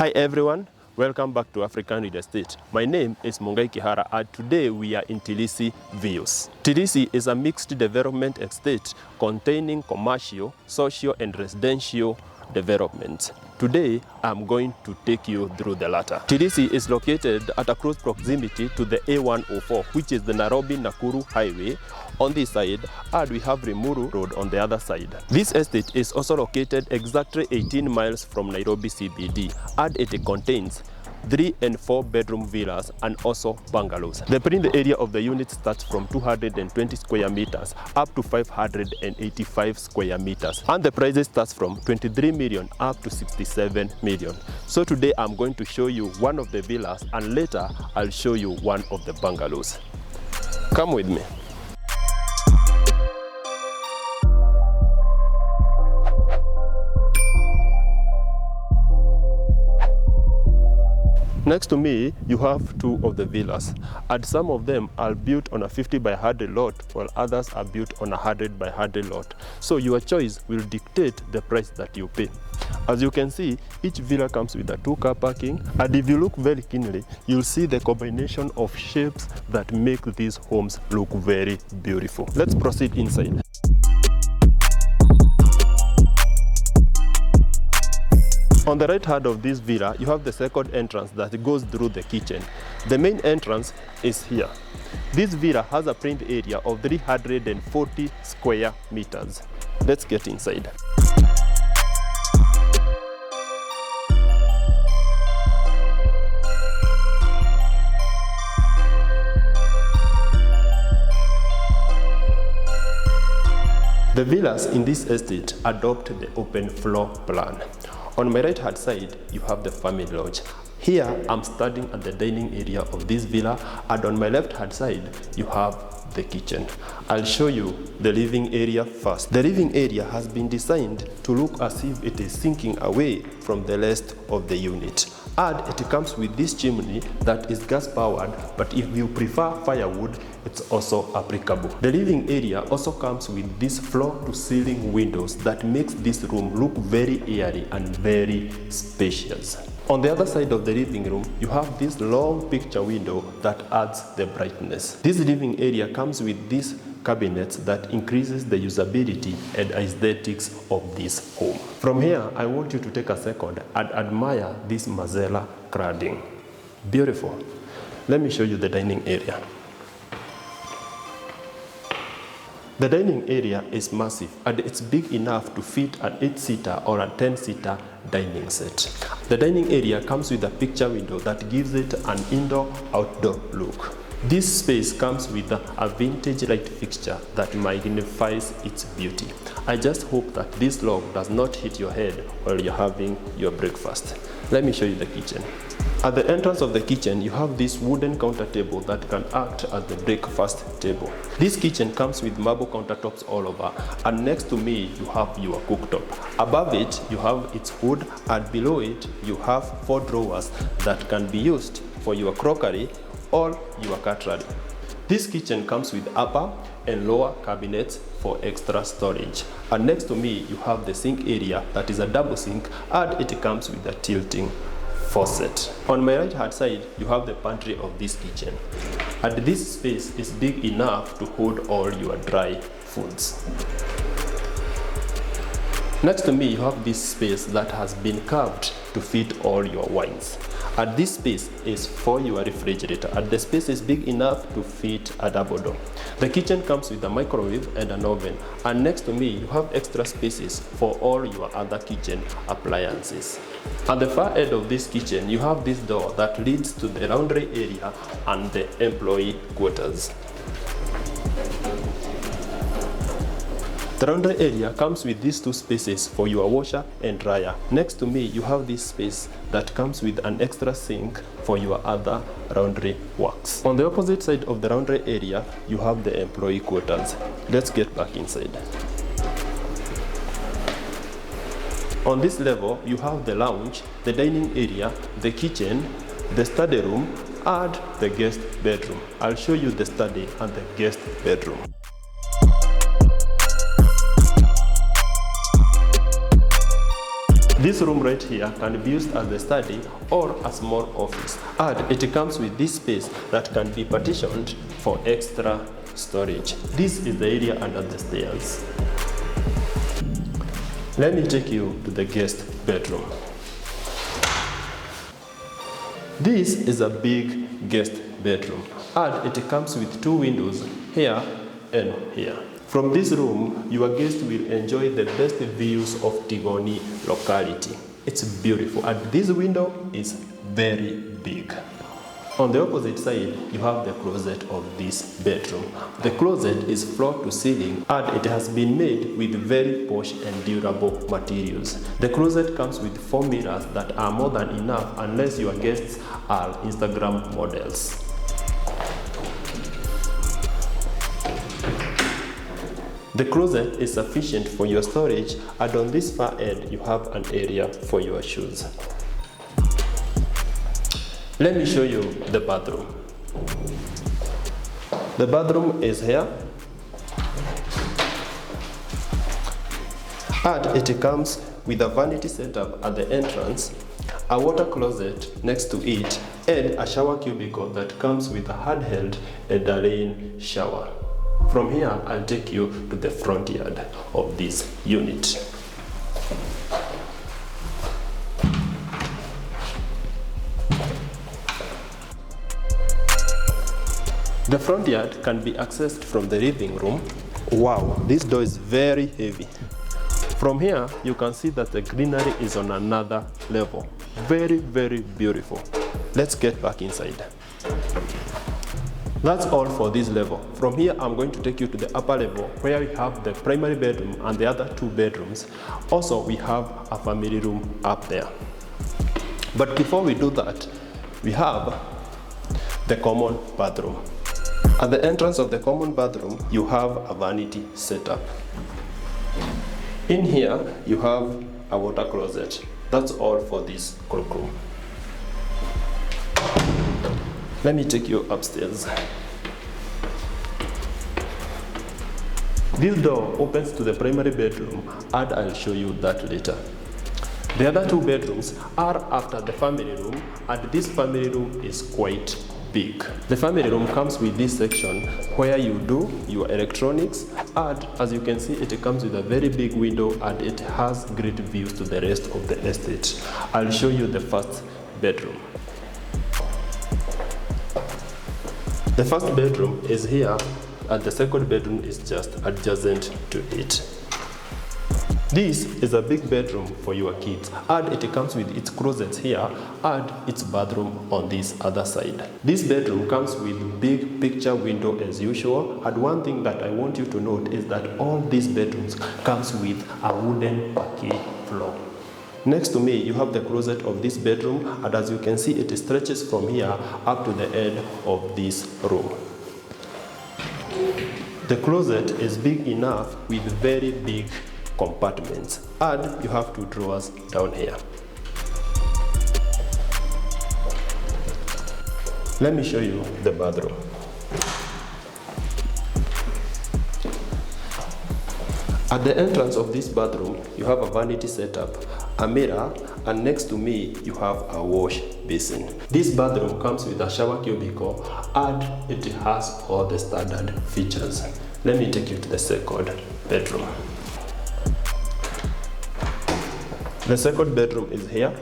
Hi everyone, welcome back to African Real Estate. My name is Mungai Kihara and today we are in Tilisi Views. Tilisi is a mixed development estate containing commercial, social and residential developments. Today, I'm going to take you through the latter. Tilisi is located at a close proximity to the A104, which is the Nairobi-Nakuru highway on this side, and we have Rimuru Road on the other side. This estate is also located exactly 18 miles from Nairobi CBD, and it contains 3 and 4 bedroom villas and also bungalows. The print area of the unit starts from 220 square meters up to 585 square meters, and the prices starts from 23 million up to 67 million. So today I'm going to show you one of the villas and later I'll show you one of the bungalows. Come with me. Next to me, you have two of the villas, and some of them are built on a 50 by 100 lot, while others are built on a 100 by 100 lot. So your choice will dictate the price that you pay. As you can see, each villa comes with a 2-car parking, and if you look very keenly, you'll see the combination of shapes that make these homes look very beautiful. Let's proceed inside. On the right hand of this villa, you have the second entrance that goes through the kitchen. The main entrance is here. This villa has a print area of 340 square meters. Let's get inside. The villas in this estate adopt the open floor plan. On my right hand side, you have the family lodge. Here, I'm standing at the dining area of this villa, and on my left hand side, you have the kitchen. I'll show you the living area first. The living area has been designed to look as if it is sinking away from the rest of the unit. And it comes with this chimney that is gas powered, but if you prefer firewood, it's also applicable. The living area also comes with these floor to ceiling windows that makes this room look very airy and very spacious. On the other side of the living room, you have this long picture window that adds the brightness. This living area comes with these cabinets that increases the usability and aesthetics of this home. From here, I want you to take a second and admire this Mazella cladding. Beautiful. Let me show you the dining area. The dining area is massive and it's big enough to fit an 8-seater or a 10-seater dining set. The dining area comes with a picture window that gives it an indoor-outdoor look. This space comes with a vintage light fixture that magnifies its beauty. I just hope that this log does not hit your head while you're having your breakfast. Let me show you the kitchen. At the entrance of the kitchen, you have this wooden counter table that can act as the breakfast table. This kitchen comes with marble countertops all over, and next to me, you have your cooktop. Above it, you have its hood, and below it, you have 4 drawers that can be used for your crockery or your cutlery. This kitchen comes with upper and lower cabinets for extra storage. And next to me, you have the sink area that is a double sink, and it comes with a tilting faucet. On my right hand side, you have the pantry of this kitchen. And this space is big enough to hold all your dry foods. Next to me, you have this space that has been carved to fit all your wines. And this space is for your refrigerator, and the space is big enough to fit a double door. The kitchen comes with a microwave and an oven, and next to me you have extra spaces for all your other kitchen appliances. At the far end of this kitchen, you have this door that leads to the laundry area and the employee quarters. The laundry area comes with these 2 spaces for your washer and dryer. Next to me, you have this space that comes with an extra sink for your other laundry works. On the opposite side of the laundry area, you have the employee quarters. Let's get back inside. On this level, you have the lounge, the dining area, the kitchen, the study room, and the guest bedroom. I'll show you the study and the guest bedroom. This room right here can be used as a study or a small office, and it comes with this space that can be partitioned for extra storage. This is the area under the stairs. Let me take you to the guest bedroom. This is a big guest bedroom, and it comes with 2 windows here and here. From this room, your guest will enjoy the best views of Tigoni locality. It's beautiful, and this window is very big. On the opposite side, you have the closet of this bedroom. The closet is floor to ceiling, and it has been made with very posh and durable materials. The closet comes with 4 mirrors that are more than enough unless your guests are Instagram models. The closet is sufficient for your storage, and on this far end, you have an area for your shoes. Let me show you the bathroom. The bathroom is here, and it comes with a vanity setup at the entrance, a water closet next to it, and a shower cubicle that comes with a handheld and a rain shower. From here, I'll take you to the front yard of this unit. The front yard can be accessed from the living room. Wow, this door is very heavy. From here, you can see that the greenery is on another level. Very, very beautiful. Let's get back inside. That's all for this level. From here, I'm going to take you to the upper level where we have the primary bedroom and the other 2 bedrooms. Also, we have a family room up there. But before we do that, we have the common bathroom. At the entrance of the common bathroom, you have a vanity setup. In here, you have a water closet. That's all for this cloakroom. Let me take you upstairs. This door opens to the primary bedroom, and I'll show you that later. The other 2 bedrooms are after the family room, and this family room is quite big. The family room comes with this section where you do your electronics, and as you can see, it comes with a very big window, and it has great views to the rest of the estate. I'll show you the first bedroom. The first bedroom is here, and the second bedroom is just adjacent to it. This is a big bedroom for your kids, and it comes with its closets here and its bathroom on this other side. This bedroom comes with big picture window as usual, and one thing that I want you to note is that all these bedrooms comes with a wooden parquet floor. Next to me, you have the closet of this bedroom, and as you can see, it stretches from here up to the end of this room. The closet is big enough with very big compartments, and you have 2 drawers down here. Let me show you the bathroom. At the entrance of this bathroom, you have a vanity setup, a mirror, and next to me, you have a wash basin. This bathroom comes with a shower cubicle, and it has all the standard features. Let me take you to the second bedroom. The second bedroom is here.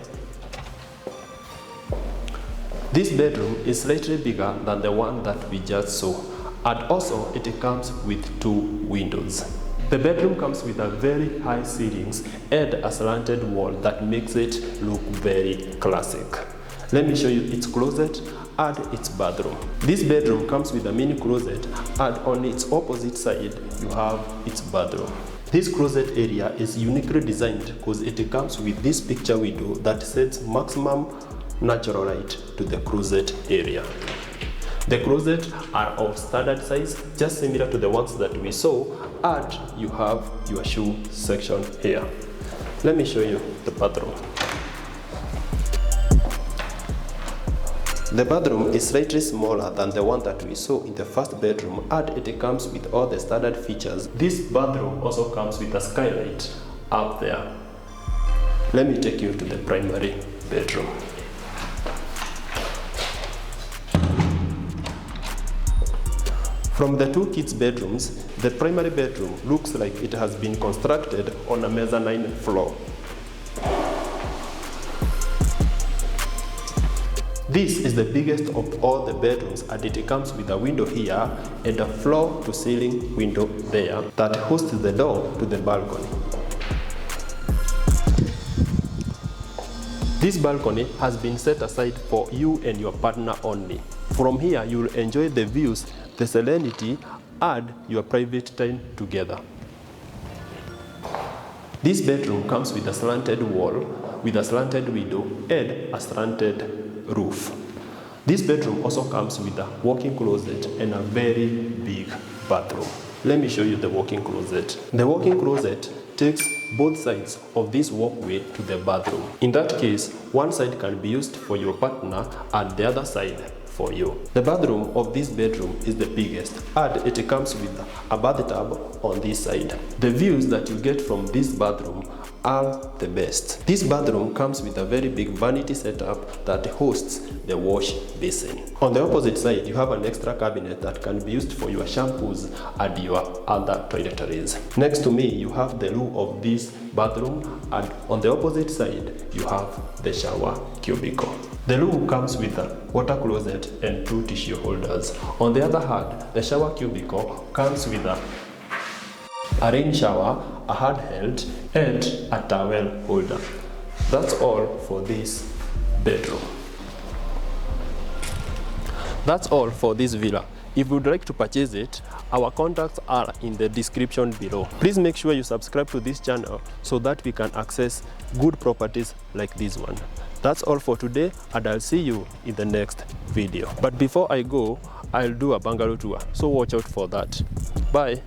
This bedroom is slightly bigger than the one that we just saw, and also it comes with 2 windows. The bedroom comes with a very high ceilings and a slanted wall that makes it look very classic. Let me show you its closet and its bathroom. This bedroom comes with a mini closet, and on its opposite side you have its bathroom. This closet area is uniquely designed because it comes with this picture window that sets maximum natural light to the closet area. The closets are of standard size, just similar to the ones that we saw, and you have your shoe section here. Let me show you the bathroom. The bathroom is slightly smaller than the one that we saw in the first bedroom, and it comes with all the standard features. This bathroom also comes with a skylight up there. Let me take you to the primary bedroom. From the two kids' bedrooms, the primary bedroom looks like it has been constructed on a mezzanine floor. This is the biggest of all the bedrooms, and it comes with a window here and a floor-to-ceiling window there that hosts the door to the balcony. This balcony has been set aside for you and your partner only. From here, you will enjoy the views, the serenity, and your private time together. This bedroom comes with a slanted wall, with a slanted window, and a slanted roof. This bedroom also comes with a walk-in closet and a very big bathroom. Let me show you the walk-in closet. The walk-in closet takes both sides of this walkway to the bathroom. In that case, one side can be used for your partner and the other side for you. The bathroom of this bedroom is the biggest, and it comes with a bathtub on this side. The views that you get from this bathroom are the best. This bathroom comes with a very big vanity setup that hosts the wash basin. On the opposite side, you have an extra cabinet that can be used for your shampoos and your other toiletries. Next to me, you have the loo of this bathroom, and on the opposite side, you have the shower cubicle. The loo comes with a water closet and 2 tissue holders. On the other hand, the shower cubicle comes with a rain shower, a handheld, and a towel holder. That's all for this bedroom. That's all for this villa. If you would like to purchase it, our contacts are in the description below. Please make sure you subscribe to this channel so that we can access good properties like this one. That's all for today, and I'll see you in the next video. But before I go, I'll do a bungalow tour, so watch out for that. Bye.